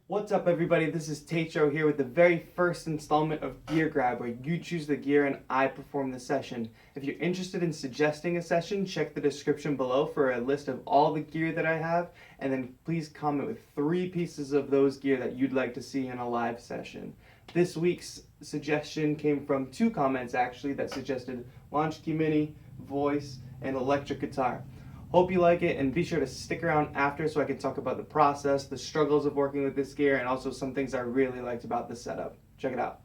What's up, everybody? This is TAETRO here with the very first installment of Gear Grab, where you choose the gear and I perform the session. If you're interested in suggesting a session, check the description below for a list of all the gear that I have, and then please comment with 3 pieces of those gear that you'd like to see in a live session. This week's suggestion came from 2 comments actually that suggested Launchkey Mini, voice, and electric guitar. Hope you like it, and be sure to stick around after so I can talk about the process, the struggles of working with this gear, and also some things I really liked about the setup. Check it out.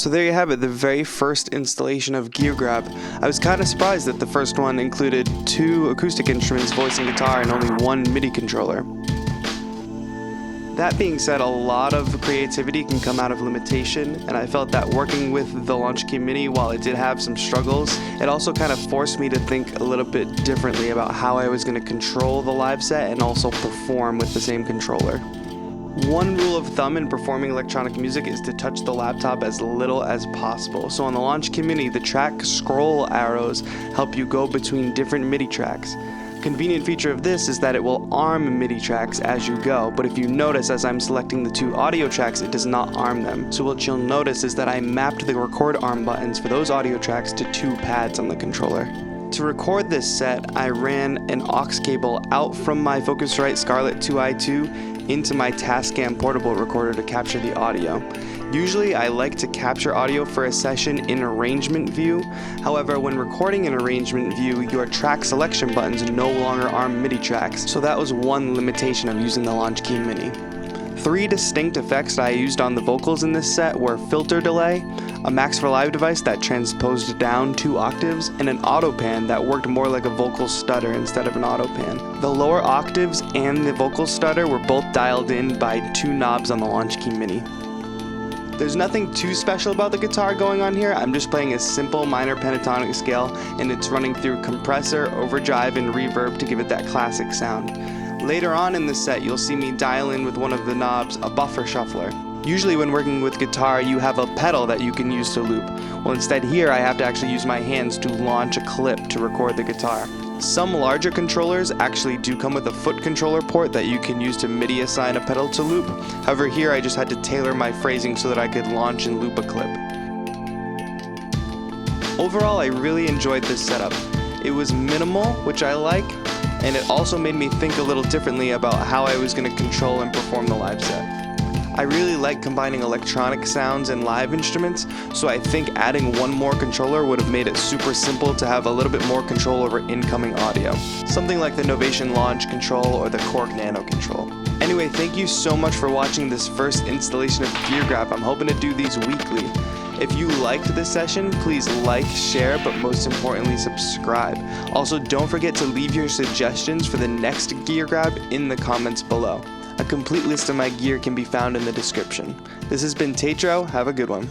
So there you have it, the very first installation of Gear Grab. I was kind of surprised that the first one included 2 acoustic instruments, voice and guitar, and only 1 MIDI controller. That being said, a lot of creativity can come out of limitation, and I felt that working with the Launchkey Mini, while it did have some struggles, it also kind of forced me to think a little bit differently about how I was going to control the live set and also perform with the same controller. One rule of thumb in performing electronic music is to touch the laptop as little as possible. So on the Launchkey Mini, the track scroll arrows help you go between different MIDI tracks. Convenient feature of this is that it will arm MIDI tracks as you go, but if you notice as I'm selecting the 2 audio tracks, it does not arm them. So what you'll notice is that I mapped the record arm buttons for those audio tracks to 2 pads on the controller. To record this set, I ran an aux cable out from my Focusrite Scarlett 2i2 into my Tascam portable recorder to capture the audio. Usually I like to capture audio for a session in arrangement view. However, when recording in arrangement view, your track selection buttons no longer arm MIDI tracks, so that was one limitation of using the Launchkey Mini. 3 distinct effects that I used on the vocals in this set were filter delay, a Max for Live device that transposed down 2 octaves, and an auto pan that worked more like a vocal stutter instead of an auto pan. The lower octaves and the vocal stutter were both dialed in by 2 knobs on the Launchkey Mini. There's nothing too special about the guitar going on here. I'm just playing a simple minor pentatonic scale, and it's running through compressor, overdrive, and reverb to give it that classic sound. Later on in the set, you'll see me dial in with one of the knobs a buffer shuffler. Usually when working with guitar, you have a pedal that you can use to loop. Well, instead here, I have to actually use my hands to launch a clip to record the guitar. Some larger controllers actually do come with a foot controller port that you can use to MIDI assign a pedal to loop. However, here I just had to tailor my phrasing so that I could launch and loop a clip. Overall, I really enjoyed this setup. It was minimal, which I like, and it also made me think a little differently about how I was going to control and perform the live set. I really like combining electronic sounds and live instruments, so I think adding 1 more controller would have made it super simple to have a little bit more control over incoming audio. Something like the Novation Launch Control or the Korg Nano Control. Anyway, thank you so much for watching this first installation of Gear Grab. I'm hoping to do these weekly. If you liked this session, please like, share, but most importantly, subscribe. Also, don't forget to leave your suggestions for the next Gear Grab in the comments below. A complete list of my gear can be found in the description. This has been TAETRO. Have a good one.